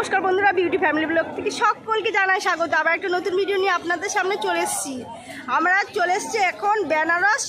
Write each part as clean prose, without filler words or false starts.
নমস্কার বন্ধুরা, beauty family blog থেকে সকলকে জানাই স্বাগত। আবার একটা নতুন ভিডিও নিয়ে আপনাদের সামনে চলে এসেছি। আমরা চলে এসেছি এখন বেনারস,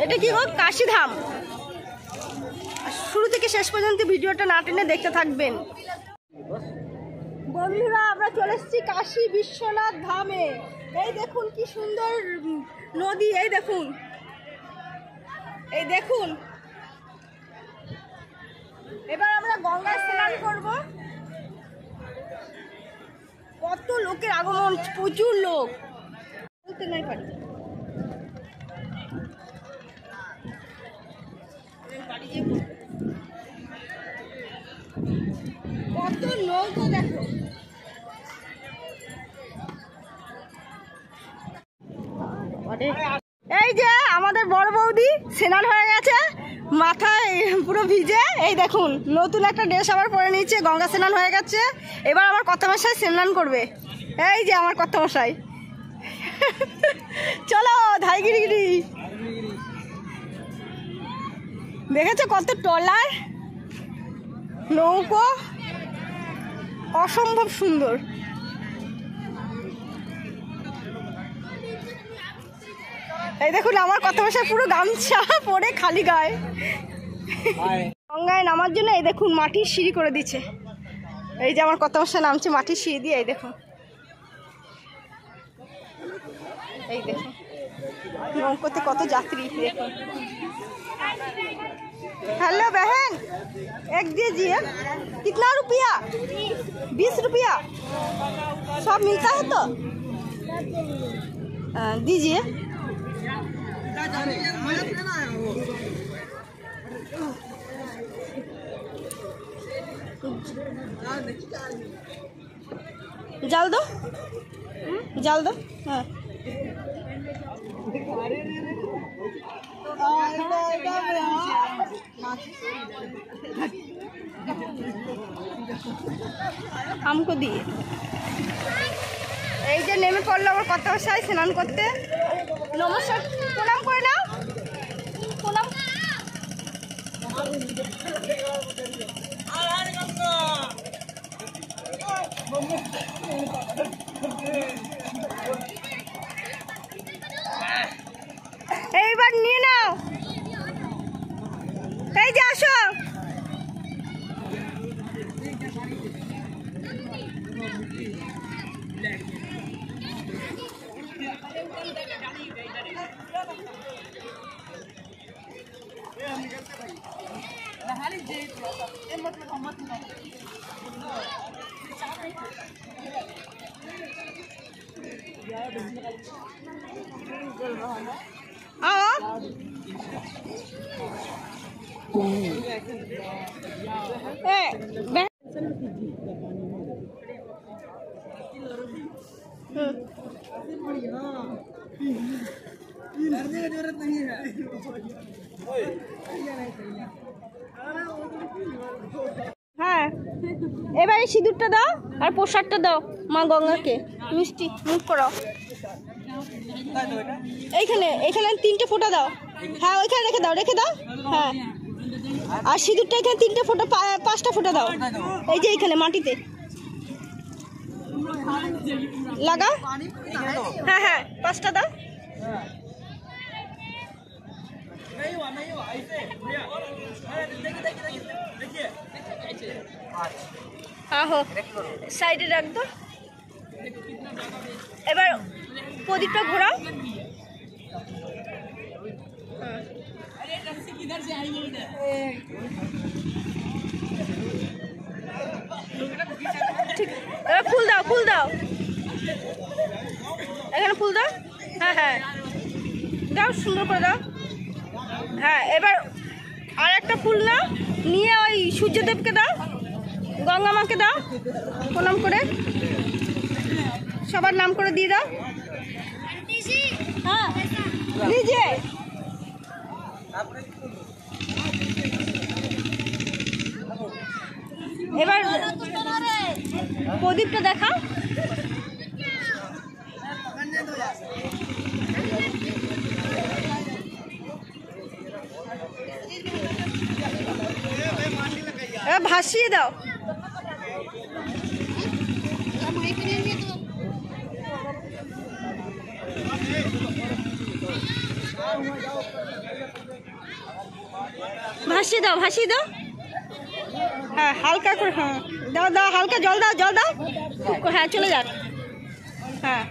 এটা কি হোক কাশীধাম। শুরু থেকে শেষ পর্যন্ত ভিডিওটা না টেনে দেখতে থাকবেন বন্ধুরা। আমরা চলে এসেছি কাশী বিশ্বনাথ ধামে। এই দেখুন কি সুন্দর নদী, এই দেখুন, এই দেখুন। এবার আমরা গঙ্গায় স্নান করব। কত লোকের আগমন, প্রচুর লোক, বলতে নাই পারি। কত নৌকো দেখো। এই যে আমাদের বড় বৌদি স্নান হয়ে গেছে, মাথায় পুরো ভিজে। এই দেখুন নতুন একটা ড্রেস আবার পরে নিয়েছে, গঙ্গা স্নান হয়ে গেছে। এবার আমার কর্তামশাই স্নান করবে। এই যে আমার কর্তামশাই, চলো ধাইগিরিগিরি। দেখেছো কত ট্রলার, নৌকো, অসম্ভব সুন্দর। এই দেখুন আমার কর্তামশাই পুরো গামছা পরে খালি গায়ে গঙ্গায় নামার জন্য এই দেখুন মাটির সিঁড়ি করে দিচ্ছে। এই যে আমার কর্তামশাই নামছে মাটির সিঁড়ি দিয়ে। এই দেখুন, এই দেখুন নৌকোতে কত যাত্রী দেখুন। हेलो बहन, एक दीजिए। कितना रुपया? 20 रुपया सब मिलता है तो दीजिए। जल दो, जल दो। हाँ हमको दिए। এই যে নেমে পড়লো আমার কর্তামশাই স্নান করতে। নমস্কার, প্রণাম করে নাও, প্রণাম। এইবার নিয়ে নাও, এই যে আসো। হ্যাঁ, এবারে সিঁদুরটা দাও আর প্রসাদটা দাও মা গঙ্গাকে, মিষ্টি মুখ করাও। এইখানে এইখানে 3টে ফোঁটা দাও। হ্যাঁ ওইখানে রেখে দাও, রেখে দাও। হ্যাঁ, আর সিঁদুরটা এখানে 3টে ফোঁটা, 5টা ফোঁটা দাও। এই যে এইখানে মাটিতে লাগাও। হ্যাঁ হ্যাঁ 5টা দাও। আহো সাইডে রাখ দো। এবার প্রদীপটা ঘোরাও। ঠিক, এবার ফুল দাও, ফুল দাও, এখানে ফুল দাও। হ্যাঁ হ্যাঁ দাও, সুন্দর করে দাও। হ্যাঁ এবার আর একটা ফুল নাও, নিয়ে ওই সূর্যদেবকে দাও, গঙ্গা মাকে দাও, প্রণাম করে সবার নাম করে দিয়ে দাও। হ্যাঁ নিজে এবার প্রদীপটা দেখাও। ভাসিয়ে দাও। ভাসিয়ে দাও। হ্যাঁ হালকা করে, হ্যাঁ দাও দাও, হালকা জল দাও। হ্যাঁ চলে যাক। হ্যাঁ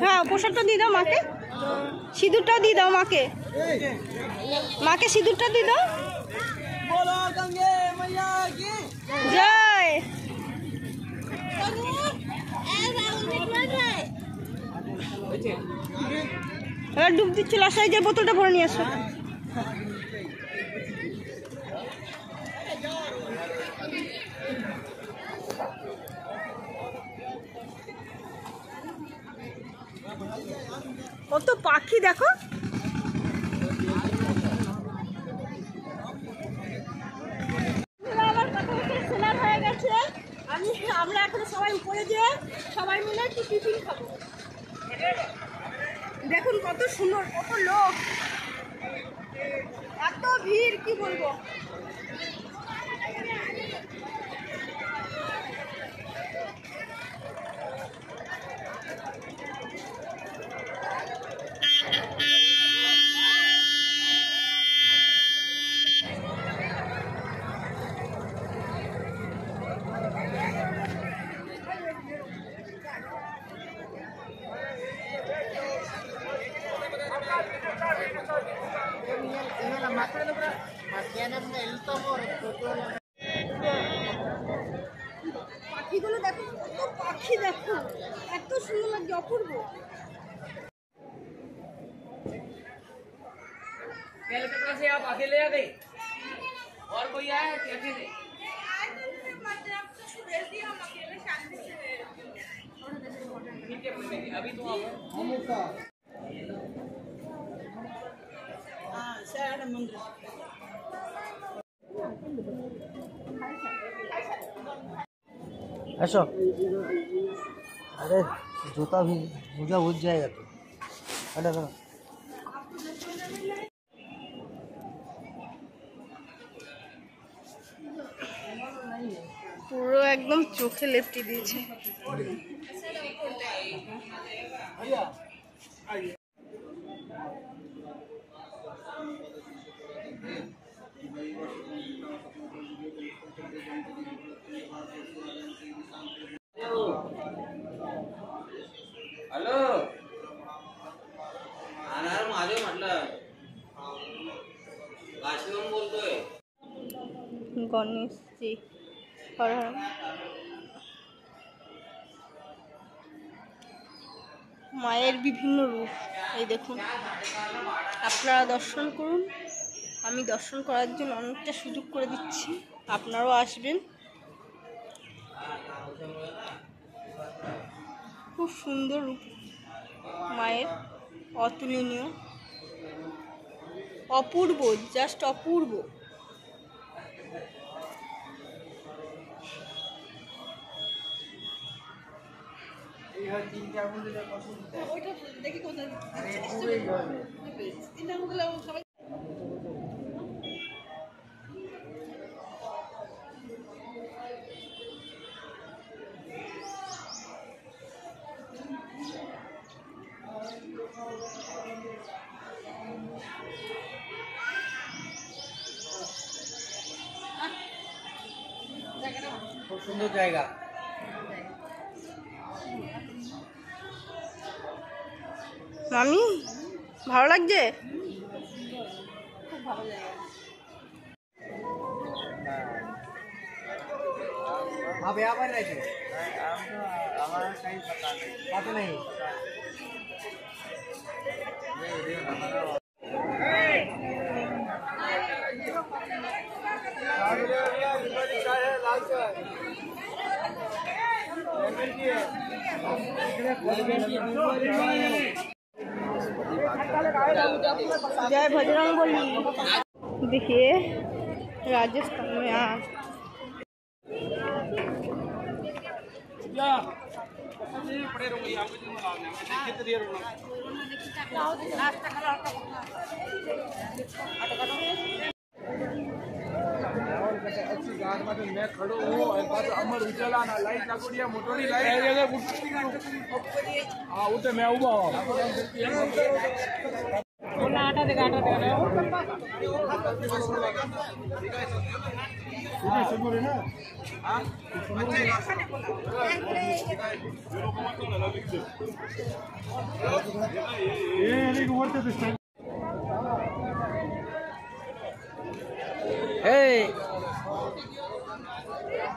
হ্যাঁ প্রসাদটা দিয়ে দাও মাকে, সিঁদুরটাও দিয়ে দাও মাকে সিঁদুরটা দিয়ে দাও। জয়। এবার ডুব দিচ্ছিল, আসাই যে বোতলটা ভরে নিয়ে আসো। কত পাখি দেখো। স্নান হয়ে গেছে, আমরা এখন সবাই উপরে যেয়ে সবাই মিলে একটু টিফিন খাবো। দেখুন কত সুন্দর, কত লোক, এত ভিড় কি বলবো। পাখিগুলো দেখো, কত পাখি দেখো, এত সুন্দর লাগছে, অপূর্ব। कलकत्ता से आप अकेले आ गए और कोई आया है अकेले? ठीक है अभी तो आप ऐसा अरे जूता भी मुझे बुझ जाएगा तो अरे পুরো একদম চোখে লেপটে দিয়েছে। हॅलो अनार माझे म्हटलं काशीहून बोलतोय। गणेशजी মায়ের বিভিন্ন রূপ, এই দেখুন, আপনারা দর্শন করুন। আমি দর্শন করার জন্য অনেকটা সুযোগ করে দিচ্ছি, আপনারাও আসবেন। খুব সুন্দর রূপ মায়ের, অতুলনীয়, অপূর্ব, জাস্ট অপূর্ব। দেখি কোথায় খুব সুন্দর জায়গা। মামি ভালো লাগছে, খুব ভালো জায়গা। आप यहाँ पर रहते? हमारा कहीं पता नहीं। जय बजरंग बली। देखिए राजस्थान में आज मैं खड़ो हूँ अमर उजाला ना लाइट लागोड़िया मोटोरी लाइट हाँ उठे मैं उबा आटा देगा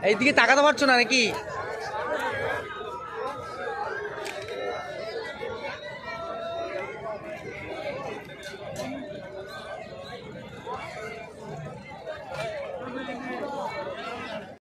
এইদিকে তাকাতে পারছো না নাকি?